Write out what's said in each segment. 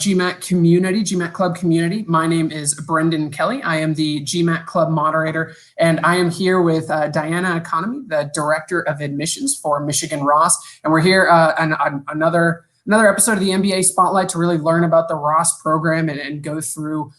GMAT community, GMAT Club community. My name is Brendan Kelly. I am the GMAT Club moderator, and I am here with Diana Economy, the Director of Admissions for Michigan Ross. And we're here on another episode of the MBA Spotlight to really learn about the Ross program and go through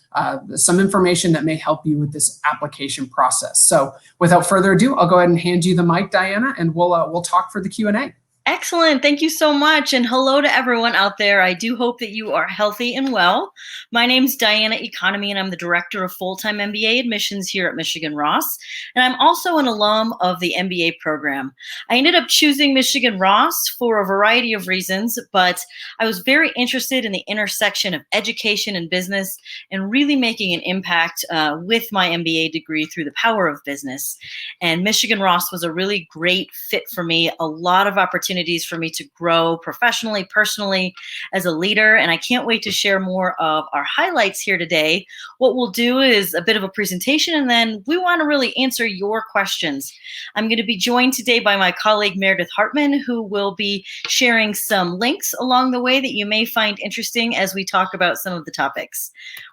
some information that may help you with this application process. So without further ado, I'll go ahead and hand you the mic, Diana, and we'll talk for the Q&A. Excellent. Thank you so much. And hello to everyone out there. I do hope that you are healthy and well. My name is Diana Economy, and I'm the Director of Full-Time MBA Admissions here at Michigan Ross. And I'm also an alum of the MBA program. I ended up choosing Michigan Ross for a variety of reasons, but I was very interested in the intersection of education and business and really making an impact with my MBA degree through the power of business. And Michigan Ross was a really great fit for me. A lot of opportunities for me to grow professionally, personally, as a leader. And I can't wait to share more of our highlights here today. What we'll do is a bit of a presentation, and then we want to really answer your questions. I'm going to be joined today by my colleague, Meredith Hartman, who will be sharing some links along the way that you may find interesting as we talk about some of the topics.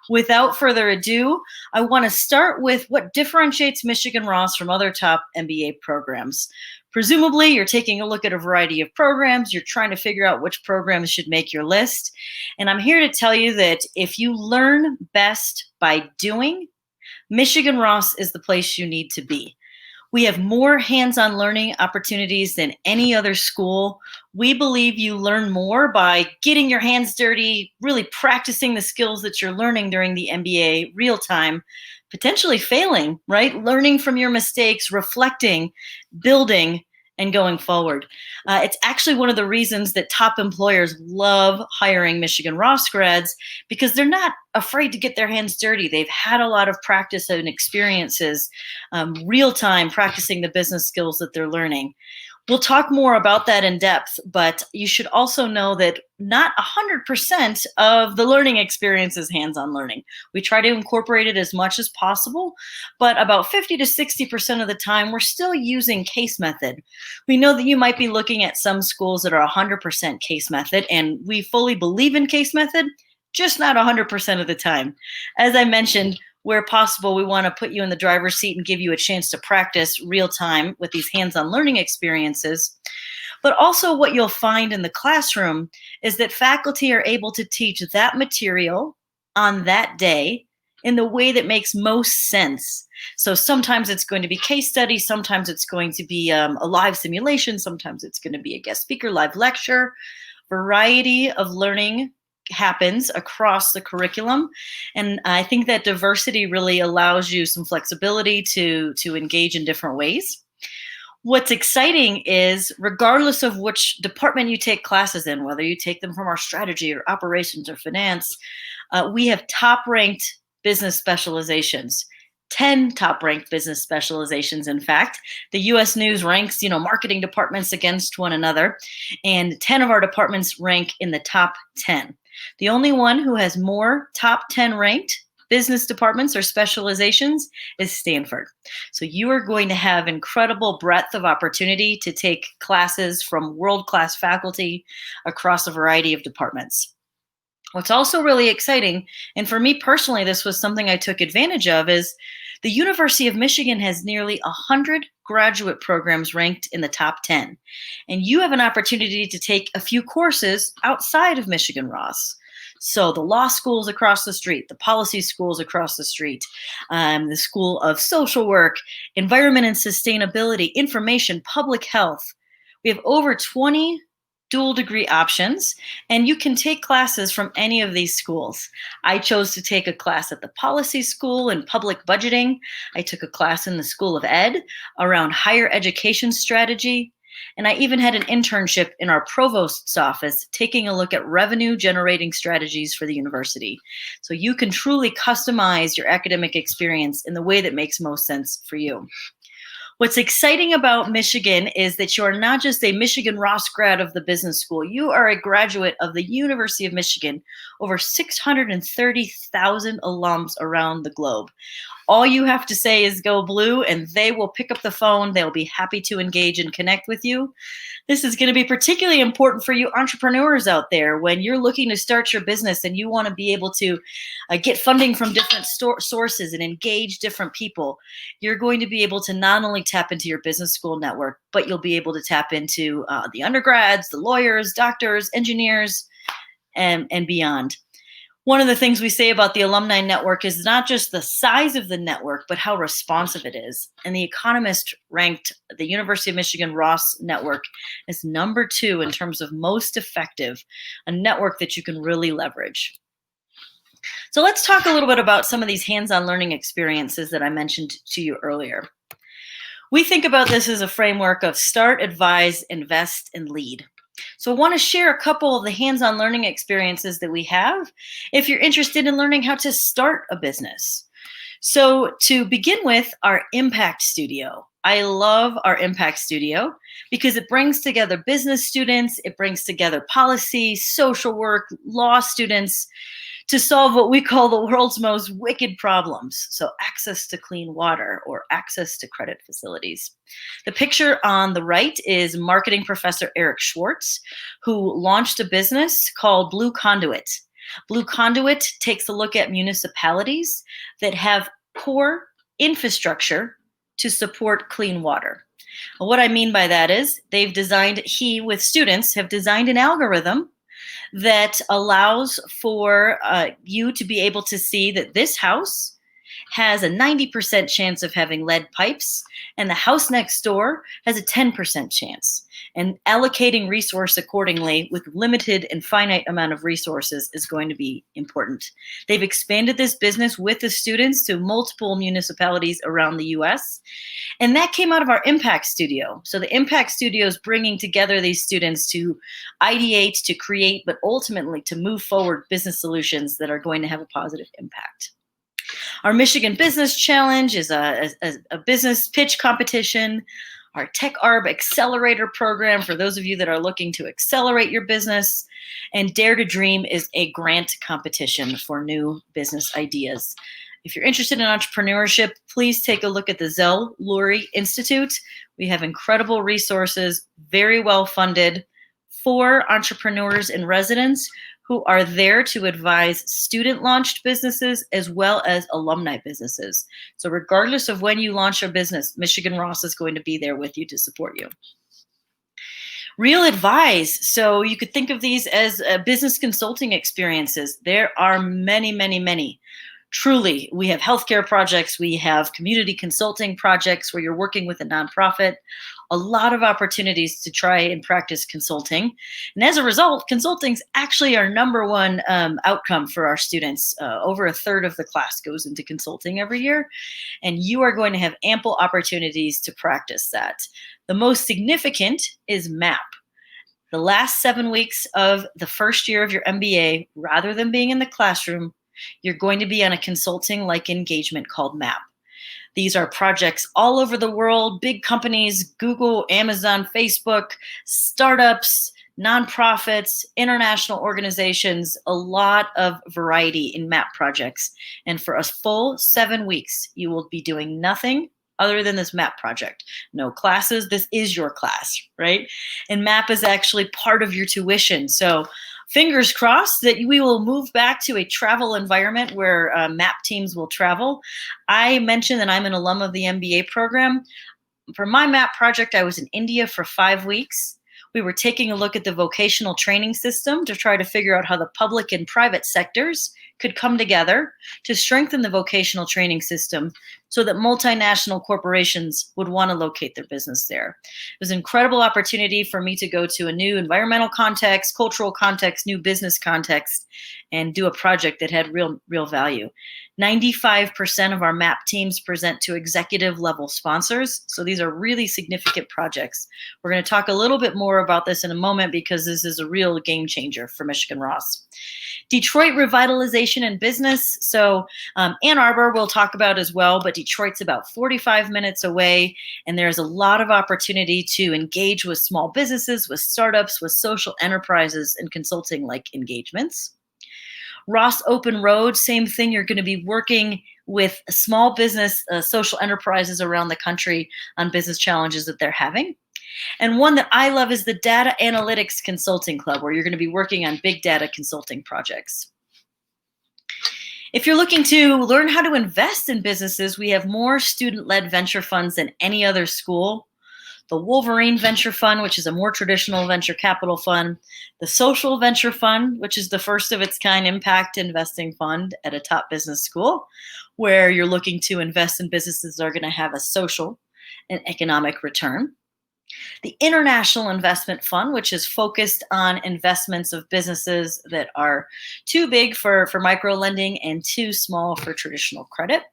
Without further ado, I want to start with what differentiates Michigan Ross from other top MBA programs. Presumably, you're taking a look at a variety of programs. You're trying to figure out which programs should make your list. And I'm here to tell you that if you learn best by doing, Michigan Ross is the place you need to be. We have more hands-on learning opportunities than any other school. We believe you learn more by getting your hands dirty, really practicing the skills that you're learning during the MBA real time, potentially failing, right? Learning from your mistakes, reflecting, building, and going forward. It's actually one of the reasons that top employers love hiring Michigan Ross grads, because they're not afraid to get their hands dirty. They've had a lot of practice and experiences, real time practicing the business skills that they're learning. We'll talk more about that in depth, but you should also know that not 100% of the learning experience is hands-on learning. We try to incorporate it as much as possible, but about 50 to 60% of the time, we're still using case method. We know that you might be looking at some schools that are 100% case method, and we fully believe in case method, just not 100% of the time. As I mentioned, where possible, we want to put you in the driver's seat and give you a chance to practice real time with these hands-on learning experiences. But also what you'll find in the classroom is that faculty are able to teach that material on that day in the way that makes most sense. So sometimes it's going to be case study, sometimes it's going to be a live simulation, sometimes it's going to be a guest speaker, live lecture. Variety of learning happens across the curriculum. And I think that diversity really allows you some flexibility to engage in different ways. What's exciting is, regardless of which department you take classes in, whether you take them from our strategy or operations or finance, we have top-ranked business specializations. 10 top-ranked business specializations, in fact. The U.S. News ranks, marketing departments against one another, and 10 of our departments rank in the top 10. The only one who has more top 10 ranked business departments or specializations is Stanford. So you are going to have incredible breadth of opportunity to take classes from world-class faculty across a variety of departments. What's also really exciting, and for me personally, this was something I took advantage of, is the University of Michigan has nearly 100 graduate programs ranked in the top 10. And you have an opportunity to take a few courses outside of Michigan Ross. So the law schools across the street, the policy schools across the street, the School of Social Work, Environment and Sustainability, Information, Public Health. We have over 20 dual degree options, and you can take classes from any of these schools. I chose to take a class at the Policy School in Public Budgeting. I took a class in the School of Ed around higher education strategy. And I even had an internship in our provost's office taking a look at revenue generating strategies for the university. So you can truly customize your academic experience in the way that makes most sense for you. What's exciting about Michigan is that you are not just a Michigan Ross grad of the business school. You are a graduate of the University of Michigan, over 630,000 alums around the globe. All you have to say is go blue, and they will pick up the phone. They'll be happy to engage and connect with you. This is going to be particularly important for you entrepreneurs out there when you're looking to start your business and you want to be able to get funding from different sources and engage different people. You're going to be able to not only tap into your business school network, but you'll be able to tap into the undergrads, the lawyers, doctors, engineers, and beyond. One of the things we say about the alumni network is not just the size of the network, but how responsive it is. And The Economist ranked the University of Michigan Ross network as number 2 in terms of most effective, a network that you can really leverage. So let's talk a little bit about some of these hands-on learning experiences that I mentioned to you earlier. We think about this as a framework of start, advise, invest, and lead. So I want to share a couple of the hands-on learning experiences that we have if you're interested in learning how to start a business. So to begin with, our Impact Studio. I love our Impact Studio because it brings together business students, it brings together policy, social work, law students to solve what we call the world's most wicked problems. So access to clean water or access to credit facilities. The picture on the right is marketing professor Eric Schwartz, who launched a business called Blue Conduit. Blue Conduit takes a look at municipalities that have poor infrastructure to support clean water. What I mean by that is he with students have designed an algorithm that allows for you to be able to see that this house has a 90% chance of having lead pipes and the house next door has a 10% chance. And allocating resource accordingly with limited and finite amount of resources is going to be important. They've expanded this business with the students to multiple municipalities around the US. And that came out of our Impact Studio. So the Impact Studio is bringing together these students to ideate, to create, but ultimately to move forward business solutions that are going to have a positive impact. Our Michigan Business Challenge is a business pitch competition. Our Tech Arb Accelerator program for those of you that are looking to accelerate your business. And Dare to Dream is a grant competition for new business ideas. If you're interested in entrepreneurship, please take a look at the Zell Lurie Institute. We have incredible resources, very well funded for entrepreneurs in residence who are there to advise student-launched businesses as well as alumni businesses. So regardless of when you launch your business, Michigan Ross is going to be there with you to support you. REAL.ADVISE. So you could think of these as business consulting experiences. There are many, many, many. Truly, we have healthcare projects, we have community consulting projects where you're working with a nonprofit, a lot of opportunities to try and practice consulting. And as a result, consulting is actually our number one outcome for our students. Over a third of the class goes into consulting every year, and you are going to have ample opportunities to practice that. The most significant is MAP. The last 7 weeks of the first year of your MBA, rather than being in the classroom, you're going to be on a consulting-like engagement called MAP. These are projects all over the world, big companies, Google, Amazon, Facebook, startups, nonprofits, international organizations, a lot of variety in MAP projects. And for a full 7 weeks, you will be doing nothing other than this MAP project. No classes, this is your class, right? And MAP is actually part of your tuition. So fingers crossed that we will move back to a travel environment where MAP teams will travel. I mentioned that I'm an alum of the MBA program. For my MAP project, I was in India for 5 weeks. We were taking a look at the vocational training system to try to figure out how the public and private sectors could come together to strengthen the vocational training system so that multinational corporations would want to locate their business there. It was an incredible opportunity for me to go to a new environmental context, cultural context, new business context, and do a project that had real value. 95% of our MAP teams present to executive level sponsors. So these are really significant projects. We're going to talk a little bit more more about this in a moment because this is a real game changer for Michigan Ross. Detroit revitalization and business. So Ann Arbor we'll talk about as well, but Detroit's about 45 minutes away, and there's a lot of opportunity to engage with small businesses, with startups, with social enterprises, and consulting-like engagements. Ross Open Road, same thing. You're going to be working with small business, social enterprises around the country on business challenges that they're having. And one that I love is the Data Analytics Consulting Club, where you're going to be working on big data consulting projects. If you're looking to learn how to invest in businesses, we have more student-led venture funds than any other school. The Wolverine Venture Fund, which is a more traditional venture capital fund. The Social Venture Fund, which is the first of its kind impact investing fund at a top business school, where you're looking to invest in businesses that are going to have a social and economic return. The International Investment Fund, which is focused on investments of businesses that are too big for micro lending and too small for traditional credit.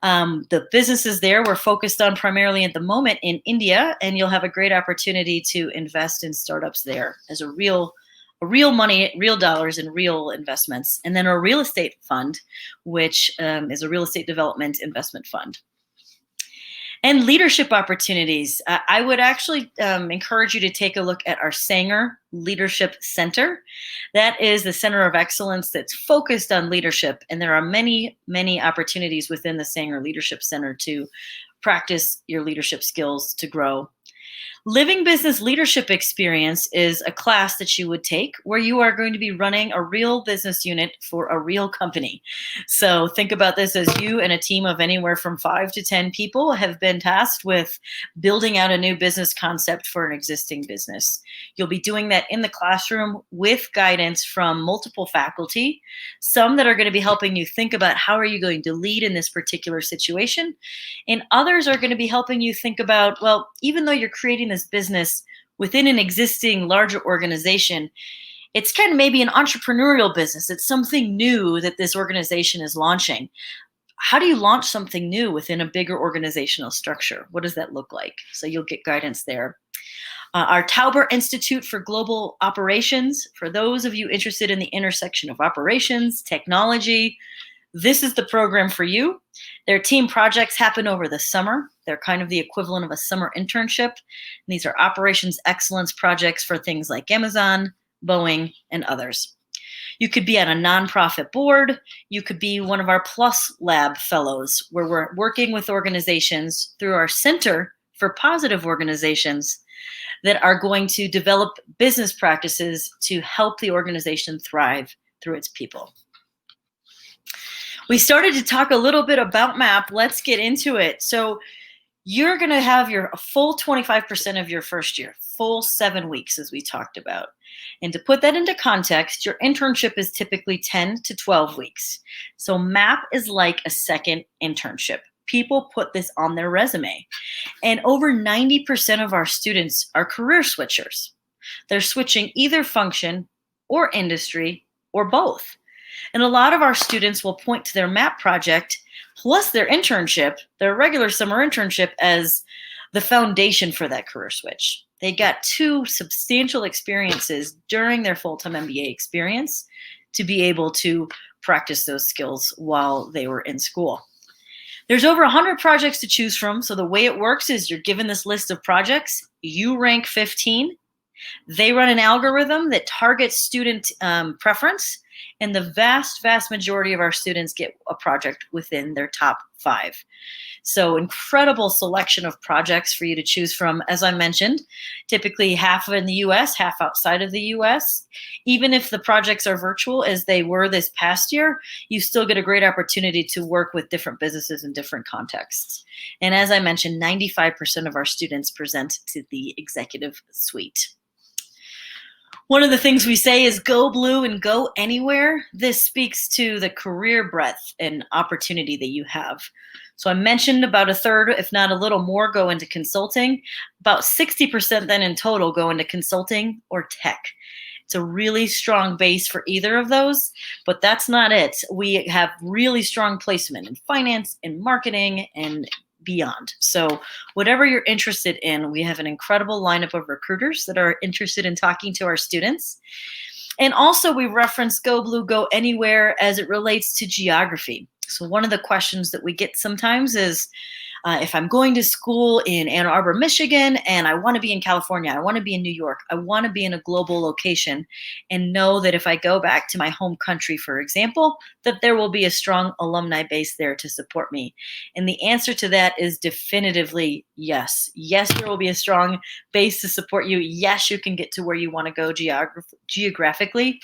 The businesses there we're focused on primarily at the moment in India, and you'll have a great opportunity to invest in startups there as a real money, real dollars, and real investments. And then a real estate fund, which is a real estate development investment fund. And leadership opportunities. I would actually encourage you to take a look at our Sanger Leadership Center. That is the center of excellence that's focused on leadership. And there are many, many opportunities within the Sanger Leadership Center to practice your leadership skills to grow. Living Business Leadership Experience is a class that you would take where you are going to be running a real business unit for a real company. So think about this as you and a team of anywhere from 5 to 10 people have been tasked with building out a new business concept for an existing business. You'll be doing that in the classroom with guidance from multiple faculty, some that are going to be helping you think about how are you going to lead in this particular situation, and others are going to be helping you think about, well, even though you're creating this business within an existing larger organization, it's kind of maybe an entrepreneurial business. It's something new that this organization is launching. How do you launch something new within a bigger organizational structure? What does that look like? So you'll get guidance there. Our Tauber Institute for Global Operations, for those of you interested in the intersection of operations, technology, this is the program for you. Their team projects happen over the summer. They're kind of the equivalent of a summer internship. And these are operations excellence projects for things like Amazon, Boeing, and others. You could be on a nonprofit board. You could be one of our Plus Lab fellows, where we're working with organizations through our Center for Positive Organizations that are going to develop business practices to help the organization thrive through its people. We started to talk a little bit about MAP. Let's get into it. So you're going to have your full 25% of your first year, full 7 weeks, as we talked about. And to put that into context, your internship is typically 10 to 12 weeks. So MAP is like a second internship. People put this on their resume. And over 90% of our students are career switchers. They're switching either function or industry or both. And a lot of our students will point to their MAP project plus their internship, their regular summer internship, as the foundation for that career switch. They got 2 substantial experiences during their full-time MBA experience to be able to practice those skills while they were in school. There's over 100 projects to choose from. So the way it works is you're given this list of projects. You rank 15. They run an algorithm that targets student preference. And the vast, vast majority of our students get a project within their top 5. So incredible selection of projects for you to choose from. As I mentioned, typically half in the US, half outside of the US. Even if the projects are virtual, as they were this past year, you still get a great opportunity to work with different businesses in different contexts. And as I mentioned, 95% of our students present to the executive suite. One of the things we say is go blue and go anywhere. This speaks to the career breadth and opportunity that you have. So I mentioned about 1/3, if not a little more, go into consulting. About 60% then in total go into consulting or tech. It's a really strong base for either of those, but that's not it. We have really strong placement in finance and marketing and beyond. So whatever you're interested in, we have an incredible lineup of recruiters that are interested in talking to our students. And also we reference Go Blue, Go Anywhere as it relates to geography. So one of the questions that we get sometimes is, if I'm going to school in Ann Arbor, Michigan, and I want to be in California, I want to be in New York, I want to be in a global location, and know that if I go back to my home country, for example, that there will be a strong alumni base there to support me. And the answer to that is definitively yes. Yes, there will be a strong base to support you. Yes, you can get to where you want to go geographically.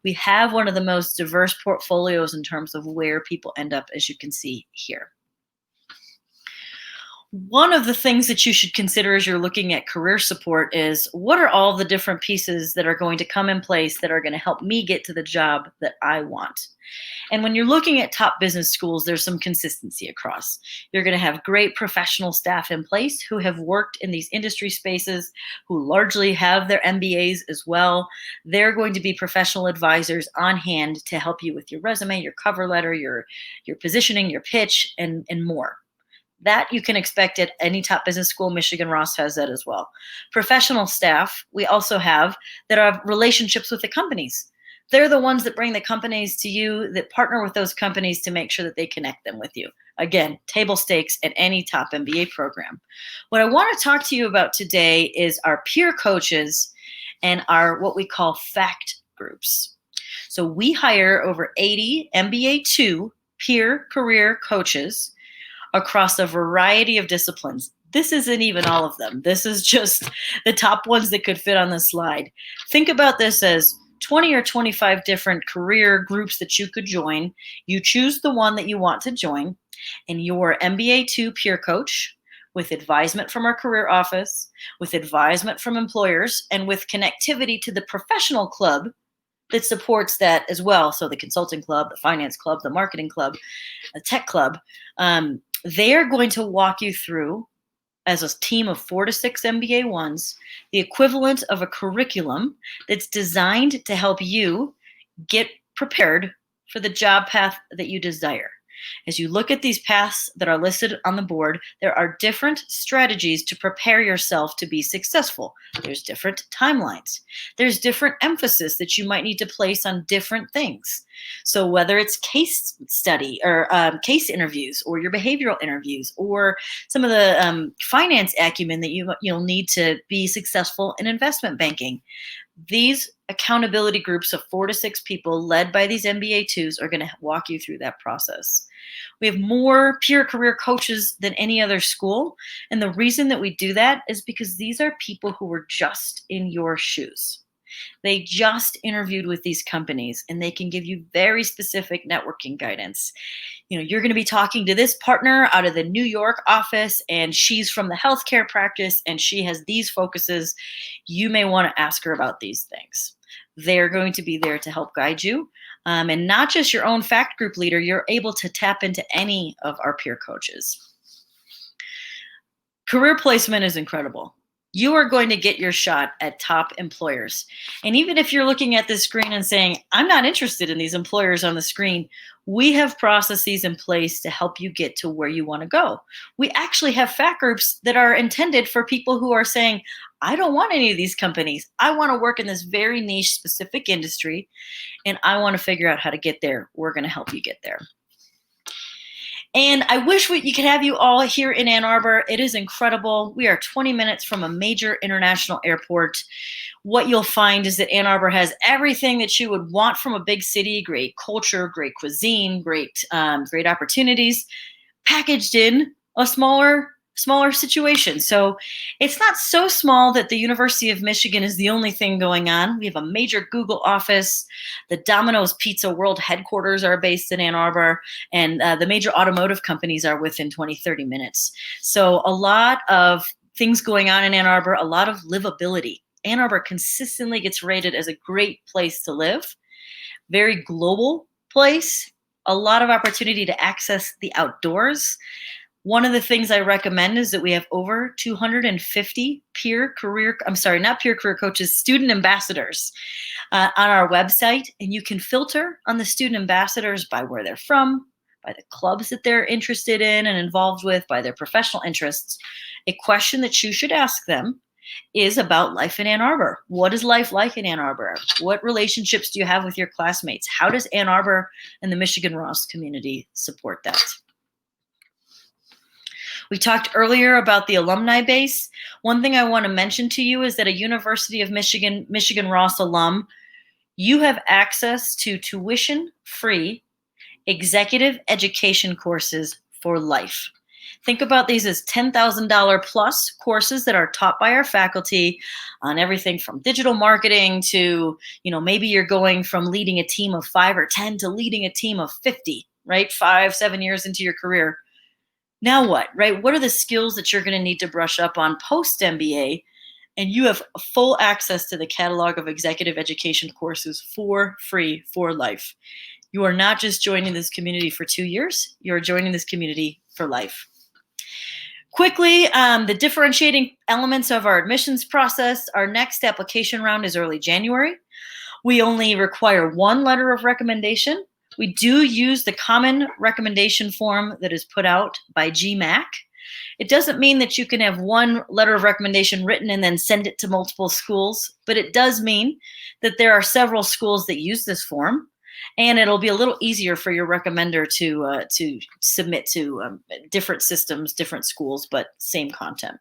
We have one of the most diverse portfolios in terms of where people end up, as you can see here. One of the things that you should consider as you're looking at career support is, what are all the different pieces that are going to come in place that are going to help me get to the job that I want? And when you're looking at top business schools, there's some consistency across. You're going to have great professional staff in place who have worked in these industry spaces, who largely have their MBAs as well. They're going to be professional advisors on hand to help you with your resume, your cover letter, your positioning, your pitch, and more. That you can expect at any top business school. Michigan Ross has that as well. Professional staff we also have that have relationships with the companies. They're the ones that bring the companies to you, that partner with those companies to make sure that they connect them with you. Again, table stakes at any top MBA program. What I want to talk to you about today is our peer coaches and our what we call fact groups. So we hire over 80 MBA 2 peer career coaches across a variety of disciplines. This isn't even all of them. This is just the top ones that could fit on the slide. Think about this as 20 or 25 different career groups that you could join. You choose the one that you want to join, and your MBA 2 peer coach, with advisement from our career office, with advisement from employers, and with connectivity to the professional club that supports that as well. So the consulting club, the finance club, the marketing club, the tech club, they're going to walk you through, as a team of 4 to 6 MBA 1s, the equivalent of a curriculum that's designed to help you get prepared for the job path that you desire. As you look at these paths that are listed on the board, there are different strategies to prepare yourself to be successful. There's different timelines. There's different emphasis that you might need to place on different things. So whether it's case study or case interviews, or your behavioral interviews, or some of the finance acumen that you'll need to be successful in investment banking, these accountability groups of 4 to 6 people led by these MBA 2s are going to walk you through that process. We have more peer career coaches than any other school. And the reason that we do that is because these are people who were just in your shoes. They just interviewed with these companies, and they can give you very specific networking guidance. You're going to be talking to this partner out of the New York office, and she's from the healthcare practice, and she has these focuses. You may want to ask her about these things. They're going to be there to help guide you. And not just your own fact group leader, you're able to tap into any of our peer coaches. Career placement is incredible. You are going to get your shot at top employers. And even if you're looking at this screen and saying, I'm not interested in these employers on the screen, we have processes in place to help you get to where you want to go. We actually have fact groups that are intended for people who are saying, I don't want any of these companies. I want to work in this very niche specific industry, and I want to figure out how to get there. We're going to help you get there. And I wish you could have you all here in Ann Arbor. It is incredible. We are 20 minutes from a major international airport. What you'll find is that Ann Arbor has everything that you would want from a big city: great culture, great cuisine, great opportunities, packaged in a smaller situation. So it's not so small that the University of Michigan is the only thing going on. We have a major Google office. The Domino's Pizza World headquarters are based in Ann Arbor, and the major automotive companies are within 20-30 minutes. So a lot of things going on in Ann Arbor, a lot of livability. Ann Arbor consistently gets rated as a great place to live, very global place, a lot of opportunity to access the outdoors. One of the things I recommend is that we have over 250 student ambassadors on our website. And you can filter on the student ambassadors by where they're from, by the clubs that they're interested in and involved with, by their professional interests, a question that you should ask them is about life in Ann Arbor. What is life like in Ann Arbor? What relationships do you have with your classmates? How does Ann Arbor and the Michigan Ross community support that? We talked earlier about the alumni base. One thing I want to mention to you is that a University of Michigan, Michigan Ross alum, you have access to tuition-free executive education courses for life. Think about these as $10,000 plus courses that are taught by our faculty on everything from digital marketing to, maybe you're going from leading a team of 5 or 10 to leading a team of 50, right? 5-7 years into your career. Now what, right? What are the skills that you're going to need to brush up on post MBA? And you have full access to the catalog of executive education courses for free for life. You are not just joining this community for 2 years, you're joining this community for life. Quickly, the differentiating elements of our admissions process. Our next application round is early January. We only require 1 letter of recommendation. We do use the common recommendation form that is put out by GMAC. It doesn't mean that you can have 1 letter of recommendation written and then send it to multiple schools, but it does mean that there are several schools that use this form. And it'll be a little easier for your recommender to submit to different systems, different schools, but same content.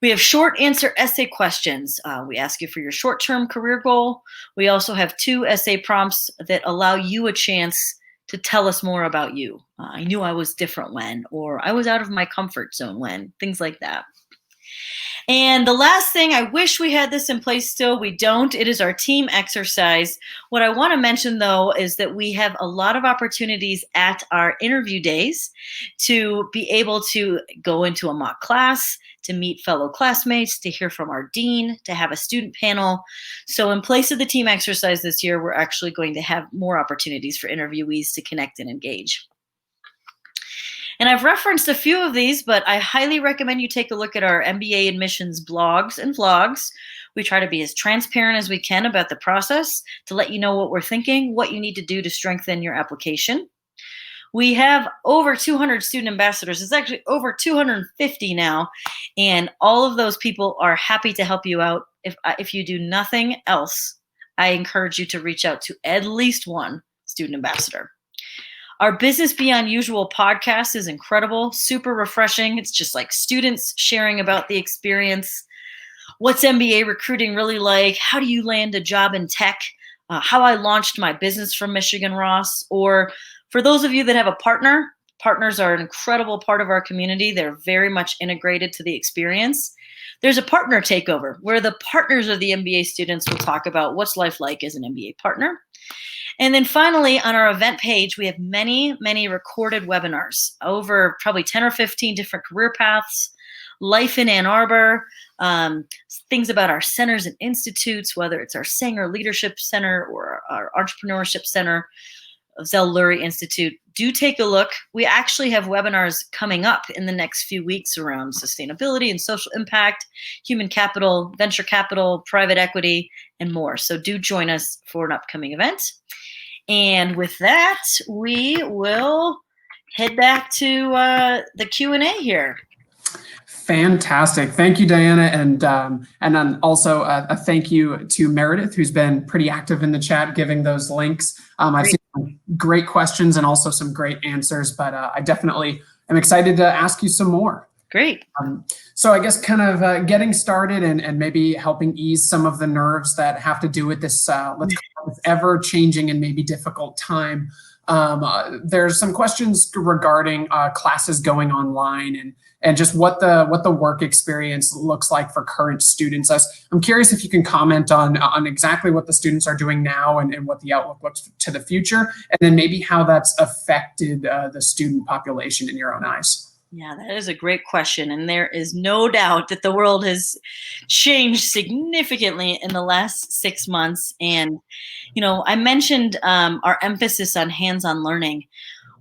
We have short answer essay questions. We ask you for your short-term career goal. We also have 2 essay prompts that allow you a chance to tell us more about you. I knew I was different when, or I was out of my comfort zone when, things like that. And the last thing, I wish we had this in place still, we don't. It is our team exercise. What I want to mention, though, is that we have a lot of opportunities at our interview days to be able to go into a mock class, to meet fellow classmates, to hear from our dean, to have a student panel. So in place of the team exercise this year, we're actually going to have more opportunities for interviewees to connect and engage. And I've referenced a few of these, but I highly recommend you take a look at our MBA admissions blogs and vlogs. We try to be as transparent as we can about the process to let you know what we're thinking, what you need to do to strengthen your application. We have over 200 student ambassadors. It's actually over 250 now, and all of those people are happy to help you out. If you do nothing else, I encourage you to reach out to at least 1 student ambassador. Our Business Beyond Usual podcast is incredible, super refreshing. It's just like students sharing about the experience. What's MBA recruiting really like? How do you land a job in tech? How I launched my business from Michigan Ross. Or for those of you that have a partner, partners are an incredible part of our community. They're very much integrated to the experience. There's a partner takeover where the partners of the MBA students will talk about what's life like as an MBA partner. And then finally, on our event page, we have many, many recorded webinars, over probably 10 or 15 different career paths, life in Ann Arbor, things about our centers and institutes, whether it's our Sanger Leadership Center or our Entrepreneurship Center, Zell Lurie Institute. Do take a look. We actually have webinars coming up in the next few weeks around sustainability and social impact, human capital, venture capital, private equity, and more. So do join us for an upcoming event. And with that, we will head back to the Q&A here. Fantastic. Thank you, Diana. And then also a thank you to Meredith, who's been pretty active in the chat, giving those links. I've seen some great questions and also some great answers, but I definitely am excited to ask you some more. Great. So I guess kind of getting started and maybe helping ease some of the nerves that have to do with this, let's call it this ever-changing and maybe difficult time. There's some questions regarding classes going online and just what the work experience looks like for current students. I'm curious if you can comment on exactly what the students are doing now and what the outlook looks to the future, and then maybe how that's affected the student population in your own eyes. Yeah, that is a great question. And there is no doubt that the world has changed significantly in the last 6 months. And, I mentioned our emphasis on hands-on learning.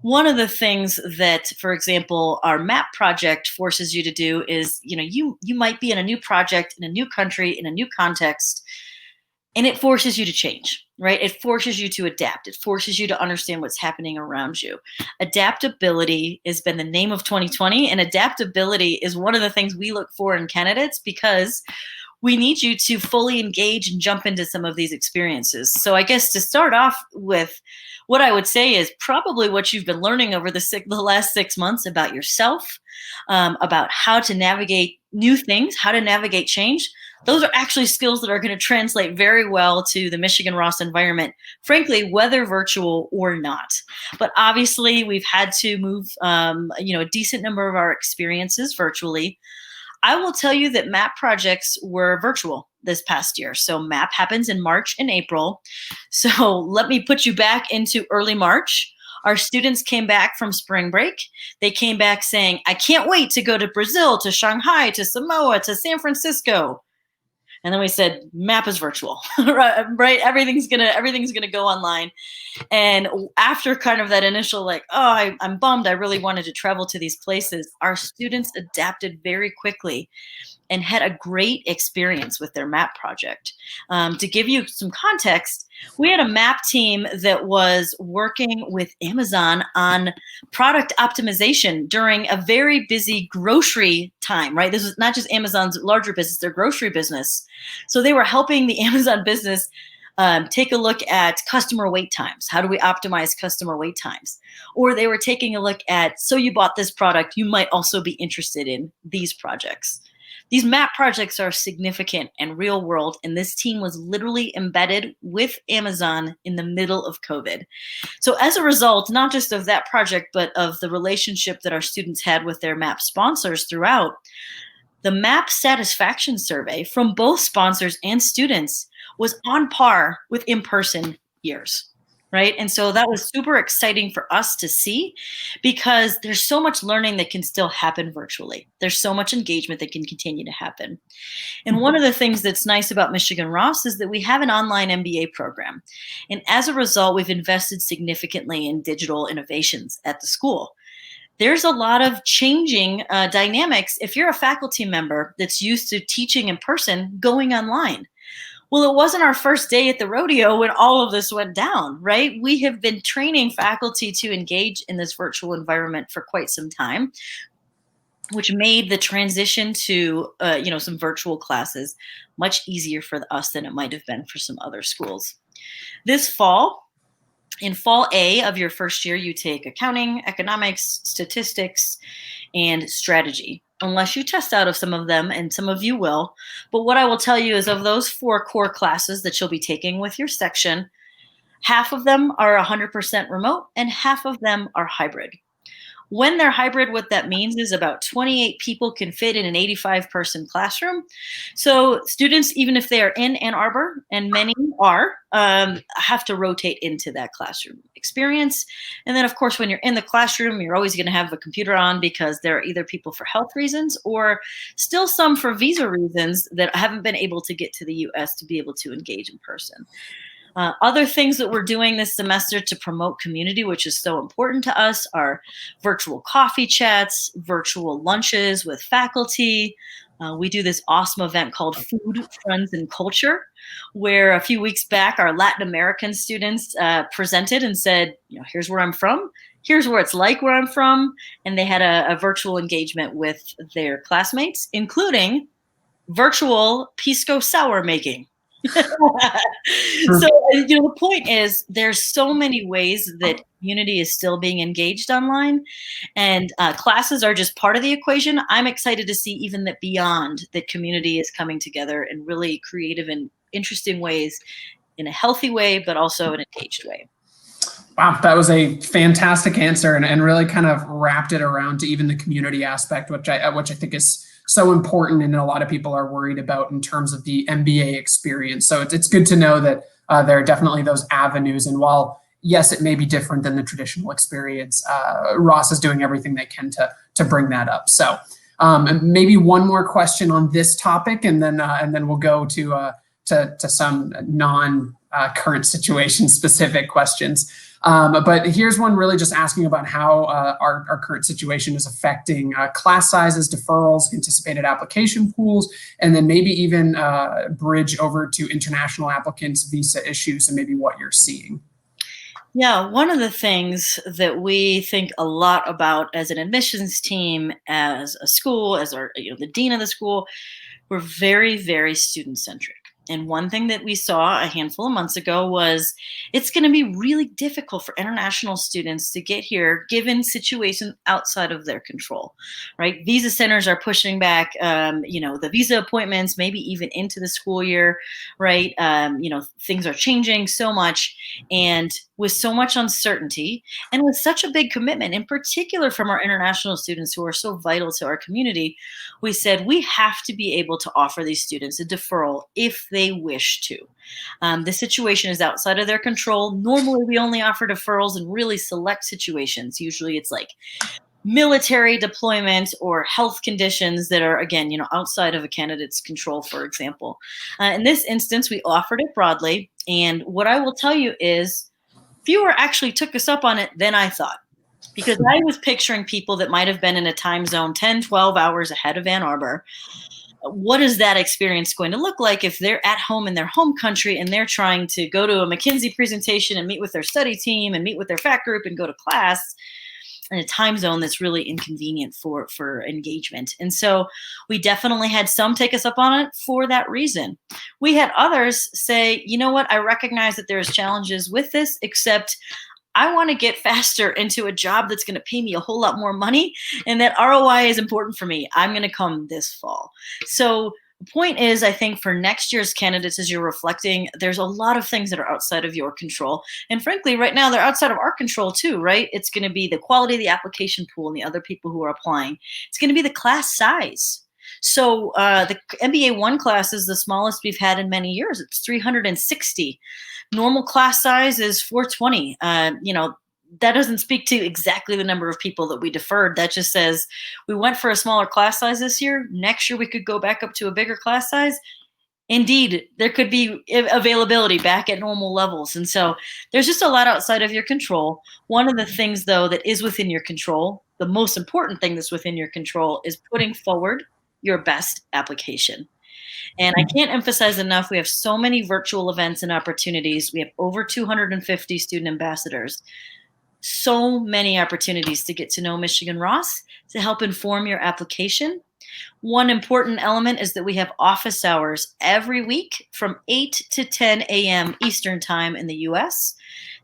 One of the things that, for example, our MAP project forces you to do is, you might be in a new project, in a new country, in a new context. And it forces you to change, right? It forces you to adapt. It forces you to understand what's happening around you. Adaptability has been the name of 2020, and adaptability is one of the things we look for in candidates because we need you to fully engage and jump into some of these experiences. So I guess to start off with, what I would say is probably what you've been learning over the last 6 months about yourself, about how to navigate new things, how to navigate change. Those are actually skills that are going to translate very well to the Michigan Ross environment, frankly, whether virtual or not. But obviously, we've had to move, a decent number of our experiences virtually. I will tell you that MAP projects were virtual this past year. So MAP happens in March and April. So let me put you back into early March. Our students came back from spring break. They came back saying, I can't wait to go to Brazil, to Shanghai, to Samoa, to San Francisco. And then we said, MAP is virtual, right? Everything's gonna go online. And after kind of that initial I'm bummed, I really wanted to travel to these places, our students adapted very quickly and had a great experience with their MAP project. To give you some context, we had a MAP team that was working with Amazon on product optimization during a very busy grocery time, right? This is not just Amazon's larger business, their grocery business. So they were helping the Amazon business take a look at customer wait times. How do we optimize customer wait times? Or they were taking a look at, so you bought this product, you might also be interested in these projects. These MAP projects are significant and real world, and this team was literally embedded with Amazon in the middle of COVID. So as a result, not just of that project, but of the relationship that our students had with their MAP sponsors throughout, the MAP satisfaction survey from both sponsors and students was on par with in-person years. Right. And so that was super exciting for us to see because there's so much learning that can still happen virtually. There's so much engagement that can continue to happen. And one of the things that's nice about Michigan Ross is that we have an online MBA program. And as a result, we've invested significantly in digital innovations at the school. There's a lot of changing dynamics if you're a faculty member that's used to teaching in person going online. Well, it wasn't our first day at the rodeo when all of this went down, right? We have been training faculty to engage in this virtual environment for quite some time, which made the transition to some virtual classes much easier for us than it might have been for some other schools. This fall, in fall A of your first year, you take accounting, economics, statistics, and strategy, unless you test out of some of them, and some of you will. But what I will tell you is of those 4 core classes that you'll be taking with your section, half of them are 100% remote and half of them are hybrid. When they're hybrid, what that means is about 28 people can fit in an 85-person classroom. So students, even if they are in Ann Arbor, and many are, have to rotate into that classroom experience. And then, of course, when you're in the classroom, you're always going to have a computer on because there are either people for health reasons or still some for visa reasons that haven't been able to get to the U.S. to be able to engage in person. Other things that we're doing this semester to promote community, which is so important to us, are virtual coffee chats, virtual lunches with faculty. We do this awesome event called Food, Friends, and Culture, where a few weeks back, our Latin American students presented and said, here's where I'm from. Here's where it's like where I'm from. And they had a virtual engagement with their classmates, including virtual pisco sour making. So, the point is there's so many ways that community is still being engaged online, and classes are just part of the equation. I'm excited to see even that beyond that community is coming together in really creative and interesting ways, in a healthy way, but also an engaged way. Wow, that was a fantastic answer, and really kind of wrapped it around to even the community aspect, which I think is so important, and a lot of people are worried about in terms of the MBA experience. So it's good to know that there are definitely those avenues. And while, yes, it may be different than the traditional experience, Ross is doing everything they can to bring that up. So maybe one more question on this topic, and then we'll go to some non-current situation specific questions. But here's one really just asking about how our current situation is affecting class sizes, deferrals, anticipated application pools, and then maybe even bridge over to international applicants, visa issues, and maybe what you're seeing. Yeah, one of the things that we think a lot about as an admissions team, as a school, as our, the dean of the school, we're very, very student centric. And one thing that we saw a handful of months ago was it's going to be really difficult for international students to get here given situations outside of their control, right? Visa centers are pushing back, the visa appointments, maybe even into the school year, right? Things are changing so much. And with so much uncertainty and with such a big commitment, in particular from our international students who are so vital to our community, we said we have to be able to offer these students a deferral if they wish to. The situation is outside of their control. Normally, we only offer deferrals in really select situations. Usually it's like military deployment or health conditions that are, again, outside of a candidate's control, for example. In this instance, we offered it broadly. And what I will tell you is fewer actually took us up on it than I thought. Because I was picturing people that might have been in a time zone 10, 12 hours ahead of Ann Arbor. What is that experience going to look like if they're at home in their home country and they're trying to go to a McKinsey presentation and meet with their study team and meet with their fact group and go to class in a time zone that's really inconvenient for engagement? And so we definitely had some take us up on it for that reason. We had others say, you know what, I recognize that there's challenges with this, except I want to get faster into a job that's going to pay me a whole lot more money, and that ROI is important for me. I'm going to come this fall. So the point is, I think for next year's candidates, as you're reflecting, there's a lot of things that are outside of your control. And frankly, right now, they're outside of our control too, right? It's going to be the quality of the application pool and the other people who are applying. It's going to be the class size. So the MBA 1 class is the smallest we've had in many years. It's 360. Normal class size is 420. That doesn't speak to exactly the number of people that we deferred. That just says we went for a smaller class size this year. Next year, we could go back up to a bigger class size. Indeed, there could be availability back at normal levels. And so there's just a lot outside of your control. One of the things, though, that is within your control, the most important thing that's within your control, is putting forward your best application. And I can't emphasize enough, we have so many virtual events and opportunities. We have over 250 student ambassadors. So many opportunities to get to know Michigan Ross, to help inform your application. One important element is that we have office hours every week from 8 to 10 a.m. Eastern Time in the US.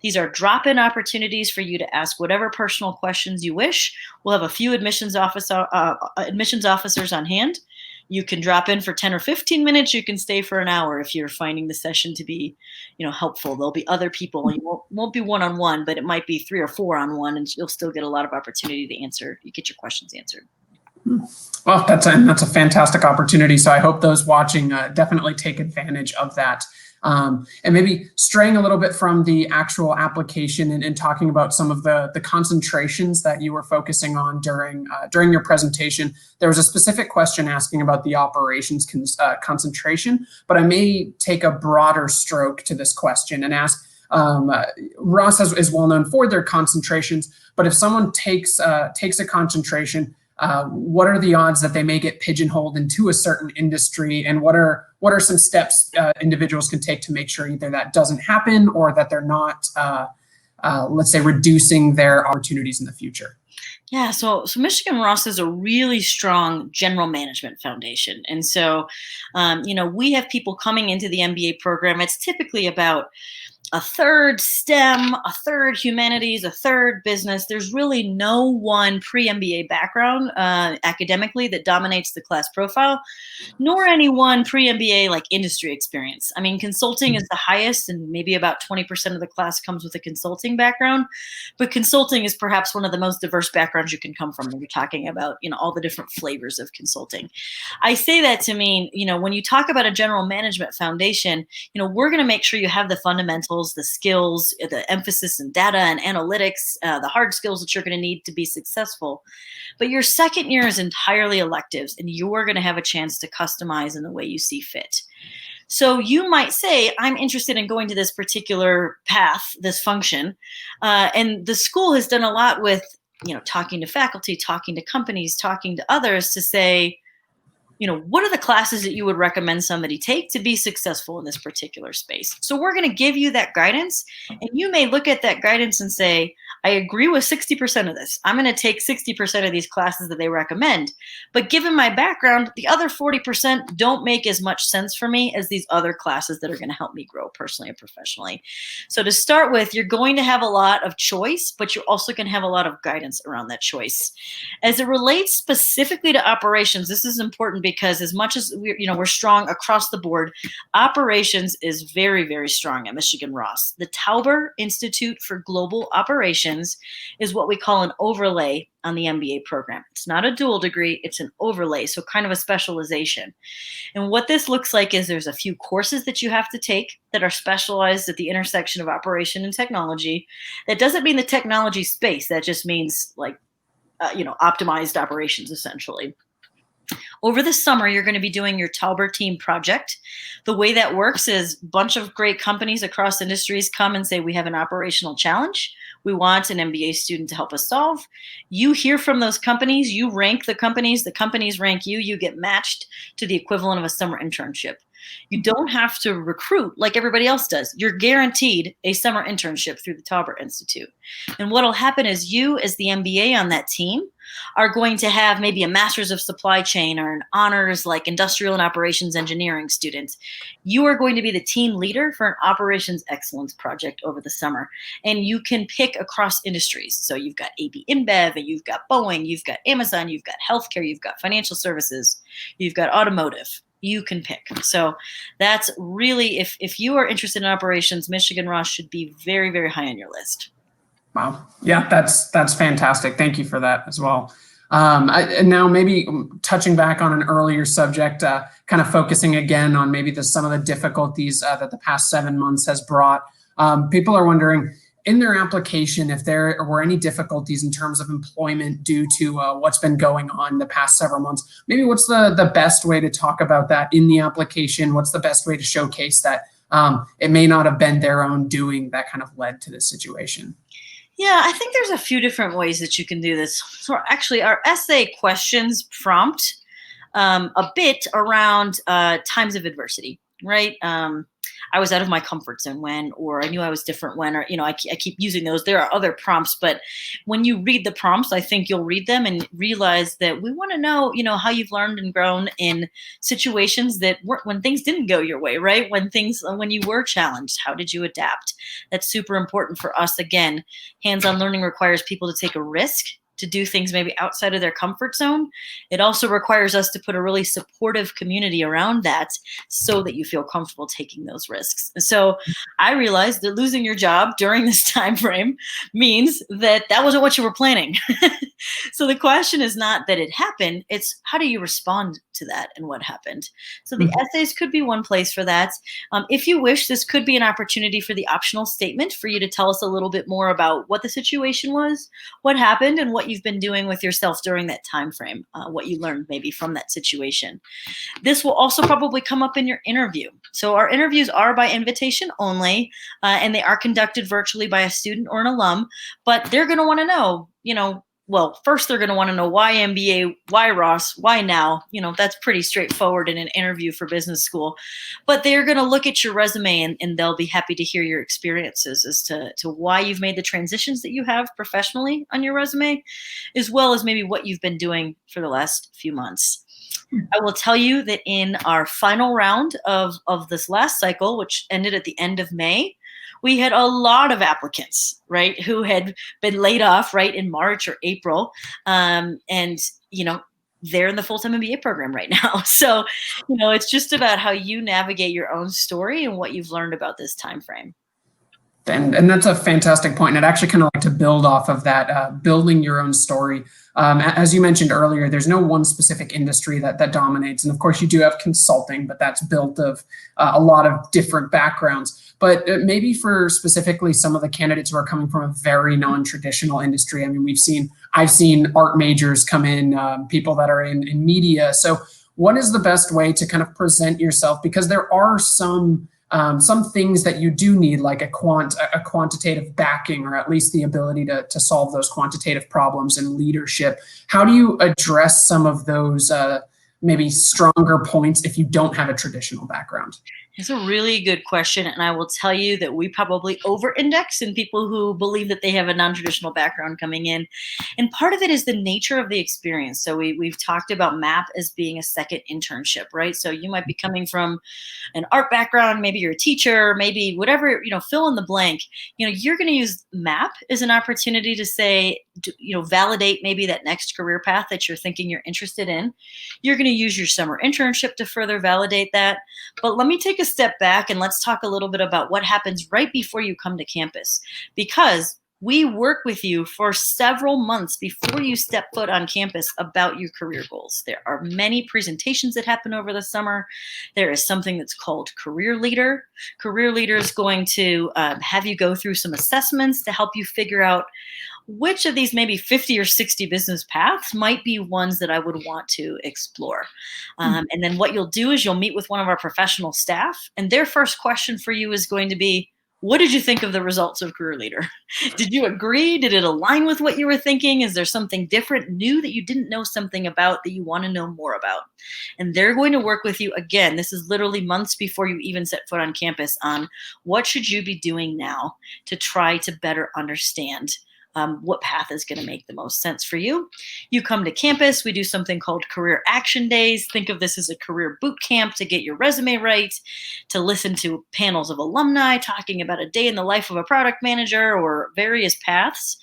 These are drop-in opportunities for you to ask whatever personal questions you wish. We'll have a few admissions officers on hand. You can drop in for 10 or 15 minutes. You can stay for an hour if you're finding the session to be, helpful. There'll be other people. You won't be one-on-one, but it might be 3 or 4 on one, and you'll still get a lot of opportunity to answer. You get your questions answered. Well, that's a fantastic opportunity. So I hope those watching definitely take advantage of that. And maybe straying a little bit from the actual application and talking about some of the concentrations that you were focusing on during your presentation. There was a specific question asking about the operations concentration, but I may take a broader stroke to this question and ask, Ross is well known for their concentrations, but if someone takes a concentration, what are the odds that they may get pigeonholed into a certain industry, and what are some steps individuals can take to make sure either that doesn't happen or that they're not, let's say, reducing their opportunities in the future? Yeah, so Michigan Ross is a really strong general management foundation. And so, we have people coming into the MBA program. It's typically about a third STEM, a third humanities, a third business. There's really no one pre-MBA background academically that dominates the class profile, nor any one pre-MBA like industry experience. I mean, consulting is the highest, and maybe about 20% of the class comes with a consulting background, but consulting is perhaps one of the most diverse backgrounds you can come from when you're talking about, all the different flavors of consulting. I say that to mean, when you talk about a general management foundation, we're going to make sure you have the fundamentals, the skills, the emphasis in data and analytics, the hard skills that you're going to need to be successful. But your second year is entirely electives, and you're going to have a chance to customize in the way you see fit. So you might say, I'm interested in going to this particular path, this function. And the school has done a lot with, talking to faculty, talking to companies, talking to others to say, what are the classes that you would recommend somebody take to be successful in this particular space? So we're going to give you that guidance, and you may look at that guidance and say, I agree with 60% of this. I'm going to take 60% of these classes that they recommend. But given my background, the other 40% don't make as much sense for me as these other classes that are going to help me grow personally and professionally. So to start with, you're going to have a lot of choice, but you're also going to have a lot of guidance around that choice. As it relates specifically to operations, this is important because as much as we're strong across the board, operations is very, very strong at Michigan Ross. The Tauber Institute for Global Operations is what we call an overlay on the MBA program. It's not a dual degree, it's an overlay, so kind of a specialization. And what this looks like is there's a few courses that you have to take that are specialized at the intersection of operation and technology. That doesn't mean the technology space, that just means optimized operations essentially. Over the summer, you're going to be doing your Tauber team project. The way that works is a bunch of great companies across industries come and say, we have an operational challenge. We want an MBA student to help us solve. You hear from those companies, you rank the companies rank you, you get matched to the equivalent of a summer internship. You don't have to recruit like everybody else does. You're guaranteed a summer internship through the Tauber Institute. And what'll happen is you, as the MBA on that team, are going to have maybe a master's of supply chain or an honors like industrial and operations engineering student. You are going to be the team leader for an operations excellence project over the summer. And you can pick across industries. So you've got AB InBev, and you've got Boeing, you've got Amazon, you've got healthcare, you've got financial services, you've got automotive. You can pick. So that's really, if you are interested in operations, Michigan Ross should be very, very high on your list. Wow. Yeah, that's fantastic. Thank you for that as well. And now maybe touching back on an earlier subject, kind of focusing again on maybe some of the difficulties that the past 7 months has brought. People are wondering, in their application, if there were any difficulties in terms of employment due to what's been going on the past several months, maybe what's the best way to talk about that in the application? What's the best way to showcase that it may not have been their own doing that kind of led to this situation? Yeah, I think there's a few different ways that you can do this. So actually, our essay questions prompt a bit around times of adversity, right? I was out of my comfort zone when, or I knew I was different when, or, I keep using those. There are other prompts, but when you read the prompts, I think you'll read them and realize that we want to know, how you've learned and grown in situations that when things didn't go your way, right? When you were challenged, how did you adapt? That's super important for us. Again, hands-on learning requires people to take a risk, to do things maybe outside of their comfort zone. It also requires us to put a really supportive community around that so that you feel comfortable taking those risks. So I realized that losing your job during this time frame means that wasn't what you were planning. So the question is not that it happened, it's how do you respond to that and what happened? So the essays could be one place for that. If you wish, this could be an opportunity for the optional statement for you to tell us a little bit more about what the situation was, what happened, and what you've been doing with yourself during that time frame, what you learned maybe from that situation. This will also probably come up in your interview. So our interviews are by invitation only, and they are conducted virtually by a student or an alum, but they're going to want to know, well, first they're going to want to know why MBA, why Ross, why now? That's pretty straightforward in an interview for business school. But they're going to look at your resume and they'll be happy to hear your experiences as to why you've made the transitions that you have professionally on your resume, as well as maybe what you've been doing for the last few months. I will tell you that in our final round of this last cycle, which ended at the end of May, we had a lot of applicants, right, who had been laid off, right, in March or April. And, they're in the full-time MBA program right now. So, it's just about how you navigate your own story and what you've learned about this time frame. And that's a fantastic point. And I'd actually kind of like to build off of that, building your own story. As you mentioned earlier, there's no one specific industry that dominates. And of course, you do have consulting, but that's built of a lot of different backgrounds. But maybe for specifically some of the candidates who are coming from a very non-traditional industry. I mean, I've seen art majors come in, people that are in media. So what is the best way to kind of present yourself? Because there are some things that you do need, like a quantitative backing, or at least the ability to solve those quantitative problems in leadership. How do you address some of those maybe stronger points if you don't have a traditional background? It's a really good question, and I will tell you that we probably over-index in people who believe that they have a non-traditional background coming in. And part of it is the nature of the experience. So we've talked about MAP as being a second internship, right? So you might be coming from an art background, maybe you're a teacher, maybe whatever, fill in the blank. You're going to use MAP as an opportunity to say, validate maybe that next career path that you're thinking you're interested in. You're going to use your summer internship to further validate that. But let me take a step back and let's talk a little bit about what happens right before you come to campus, because we work with you for several months before you step foot on campus about your career goals. There are many presentations that happen over the summer. There is something that's called Career Leader. Career Leader is going to have you go through some assessments to help you figure out which of these maybe 50 or 60 business paths might be ones that I would want to explore. And then what you'll do is you'll meet with one of our professional staff, and their first question for you is going to be, what did you think of the results of Career Leader? Did you agree? Did it align with what you were thinking? Is there something different, new, that you didn't know something about that you want to know more about? And they're going to work with you. Again, this is literally months before you even set foot on campus on what should you be doing now to try to better understand what path is going to make the most sense for you. You come to campus, we do something called Career Action Days. Think of this as a career boot camp to get your resume right, to listen to panels of alumni talking about a day in the life of a product manager or various paths.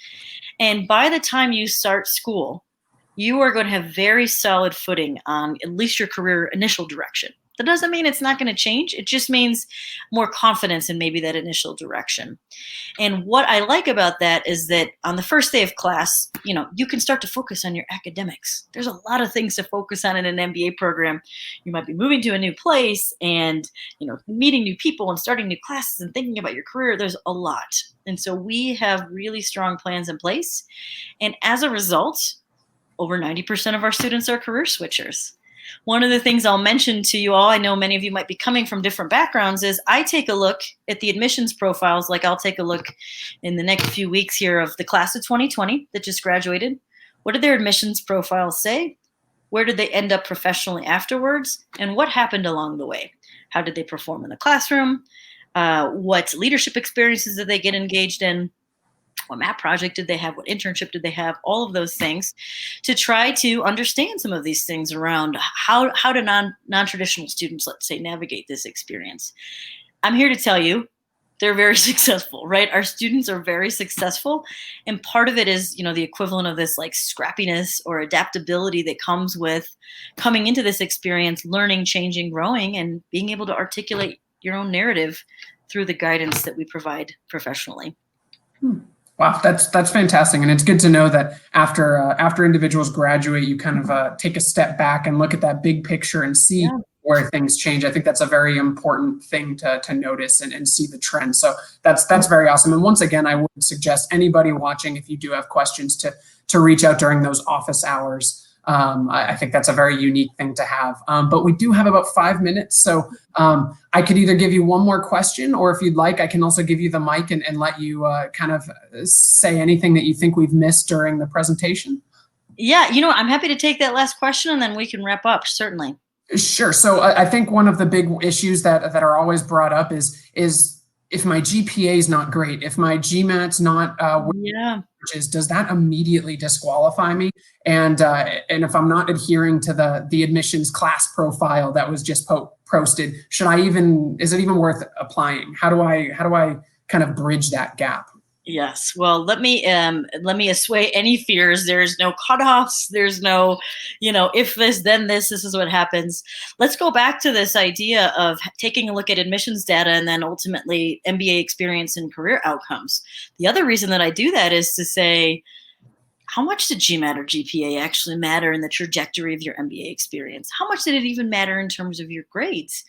And by the time you start school, you are going to have very solid footing on at least your career initial direction. That doesn't mean it's not going to change. It just means more confidence in maybe that initial direction. And what I like about that is that on the first day of class, you can start to focus on your academics. There's a lot of things to focus on in an MBA program. You might be moving to a new place and, meeting new people and starting new classes and thinking about your career. There's a lot. And so we have really strong plans in place. And as a result, over 90% of our students are career switchers. One of the things I'll mention to you all, I know many of you might be coming from different backgrounds, is I take a look at the admissions profiles. Like I'll take a look in the next few weeks here of the class of 2020 that just graduated. What did their admissions profiles say? Where did they end up professionally afterwards? And what happened along the way? How did they perform in the classroom? What leadership experiences did they get engaged in? What MAP project did they have? What internship did they have? All of those things to try to understand some of these things around how do non-traditional students, let's say, navigate this experience. I'm here to tell you they're very successful, right? Our students are very successful. And part of it is, the equivalent of this like scrappiness or adaptability that comes with coming into this experience, learning, changing, growing, and being able to articulate your own narrative through the guidance that we provide professionally. Wow, that's fantastic, and it's good to know that after individuals graduate, you kind of take a step back and look at that big picture and see where things change. I think that's a very important thing to notice and see the trend. So that's very awesome. And once again, I would suggest anybody watching, if you do have questions, to reach out during those office hours. I think that's a very unique thing to have. But we do have about 5 minutes. So I could either give you one more question, or if you'd like, I can also give you the mic and let you kind of say anything that you think we've missed during the presentation. Yeah, I'm happy to take that last question and then we can wrap up, certainly. Sure. So I think one of the big issues that are always brought up is if my GPA is not great, if my GMAT's not does that immediately disqualify me? And if I'm not adhering to the admissions class profile that was just posted, is it even worth applying? How do I kind of bridge that gap? Yes. Well, let me assuage any fears. There's no cutoffs. There's no, if this, then this is what happens. Let's go back to this idea of taking a look at admissions data and then ultimately MBA experience and career outcomes. The other reason that I do that is to say, how much did GMAT or GPA actually matter in the trajectory of your MBA experience? How much did it even matter in terms of your grades?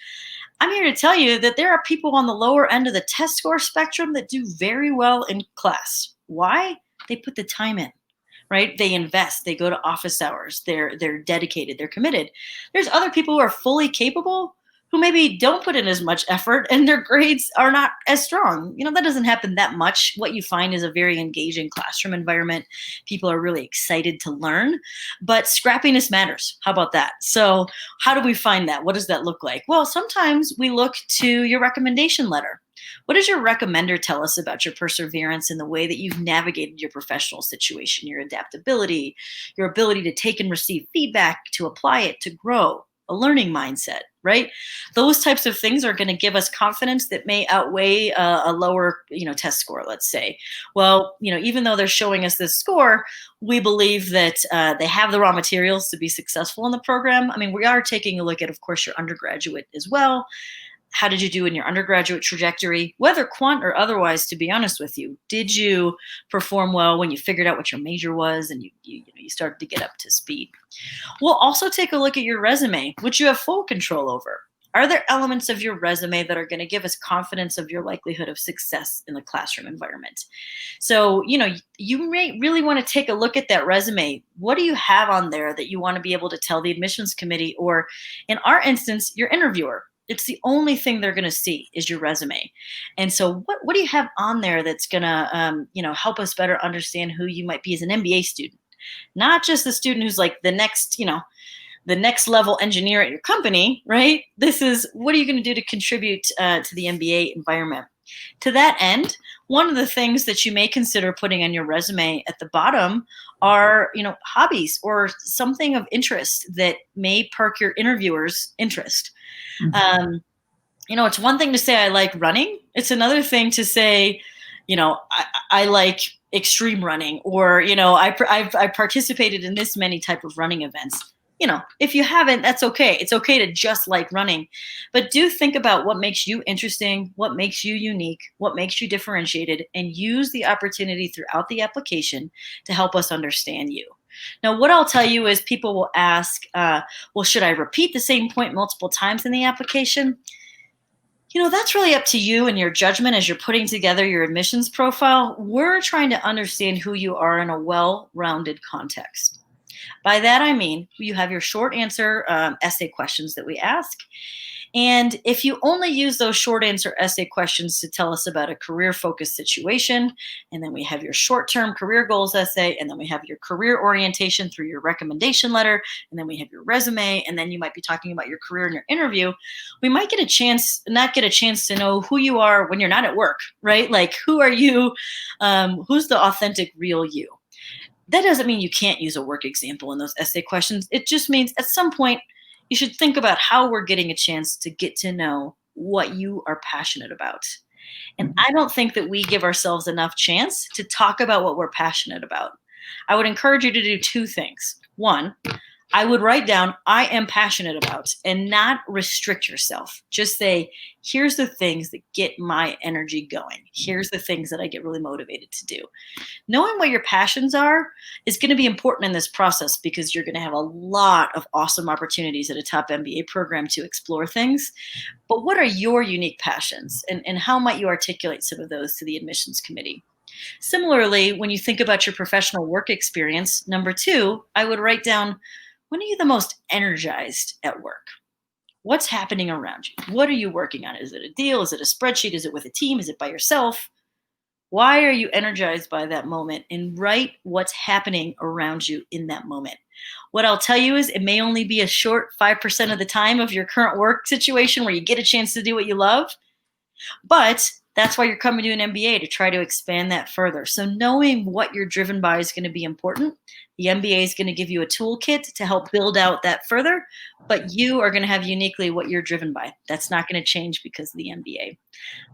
I'm here to tell you that there are people on the lower end of the test score spectrum that do very well in class. Why? They put the time in. right? They invest, they go to office hours, they're dedicated, they're committed. There's other people who are fully capable who maybe don't put in as much effort and their grades are not as strong. That doesn't happen that much. What you find is a very engaging classroom environment. People are really excited to learn, but scrappiness matters. How about that? So how do we find that? What does that look like? Well, sometimes we look to your recommendation letter. What does your recommender tell us about your perseverance in the way that you've navigated your professional situation, your adaptability, your ability to take and receive feedback, to apply it, to grow, a learning mindset, right? Those types of things are going to give us confidence that may outweigh a lower, test score, let's say. Well, even though they're showing us this score, we believe that they have the raw materials to be successful in the program. I mean, we are taking a look at, of course, your undergraduate as well. How did you do in your undergraduate trajectory, whether quant or otherwise, to be honest with you? Did you perform well when you figured out what your major was and you started to get up to speed? We'll also take a look at your resume, which you have full control over. Are there elements of your resume that are going to give us confidence of your likelihood of success in the classroom environment? So, you may really want to take a look at that resume. What do you have on there that you want to be able to tell the admissions committee, or in our instance, your interviewer? It's the only thing they're going to see is your resume. And so what do you have on there that's going to, help us better understand who you might be as an MBA student? Not just the student who's like the next level engineer at your company, right? This is, what are you going to do to contribute to the MBA environment? To that end, one of the things that you may consider putting on your resume at the bottom are, hobbies or something of interest that may perk your interviewer's interest. Mm-hmm. It's one thing to say I like running. It's another thing to say, I like extreme running, or I've participated in this many type of running events. If you haven't, that's okay. It's okay to just like running, but do think about what makes you interesting, what makes you unique, what makes you differentiated, and use the opportunity throughout the application to help us understand you. Now, what I'll tell you is people will ask, well, should I repeat the same point multiple times in the application? That's really up to you and your judgment as you're putting together your admissions profile. We're trying to understand who you are in a well-rounded context. By that, I mean, you have your short answer essay questions that we ask. And if you only use those short answer essay questions to tell us about a career-focused situation, and then we have your short-term career goals essay, and then we have your career orientation through your recommendation letter, and then we have your resume, and then you might be talking about your career in your interview, we might not get a chance to know who you are when you're not at work, right? Like, who are you? Who's the authentic, real you? That doesn't mean you can't use a work example in those essay questions. It just means at some point, you should think about how we're getting a chance to get to know what you are passionate about. And I don't think that we give ourselves enough chance to talk about what we're passionate about. I would encourage you to do two things. One, I would write down, I am passionate about, and not restrict yourself. Just say, here's the things that get my energy going. Here's the things that I get really motivated to do. Knowing what your passions are is going to be important in this process, because you're going to have a lot of awesome opportunities at a top MBA program to explore things. But what are your unique passions, and how might you articulate some of those to the admissions committee? Similarly, when you think about your professional work experience, number two, I would write down, when are you the most energized at work? What's happening around you? What are you working on? Is it a deal? Is it a spreadsheet? Is it with a team? Is it by yourself? Why are you energized by that moment? And write what's happening around you in that moment. What I'll tell you is it may only be a short 5% of the time of your current work situation where you get a chance to do what you love, but that's why you're coming to an MBA, to try to expand that further. So knowing what you're driven by is going to be important. The MBA is going to give you a toolkit to help build out that further, but you are going to have uniquely what you're driven by. That's not going to change because of the MBA. I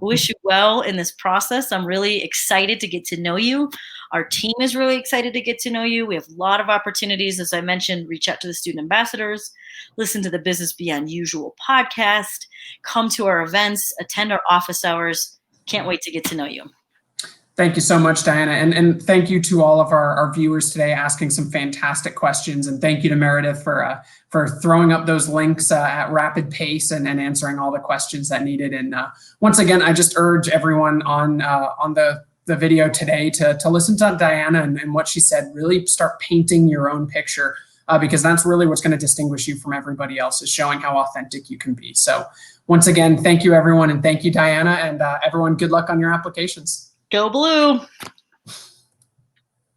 wish you well in this process. I'm really excited to get to know you. Our team is really excited to get to know you. We have a lot of opportunities. As I mentioned, reach out to the student ambassadors, listen to the Business Beyond Usual podcast, come to our events, attend our office hours. Can't wait to get to know you. Thank you so much, Diana. And thank you to all of our viewers today asking some fantastic questions. And thank you to Meredith for throwing up those links at rapid pace and answering all the questions that needed. And once again, I just urge everyone on the the video today to listen to Diana and what she said. Really start painting your own picture, because that's really what's going to distinguish you from everybody else, is showing how authentic you can be. So once again, thank you everyone, and thank you Diana, and everyone, good luck on your applications. Go Blue.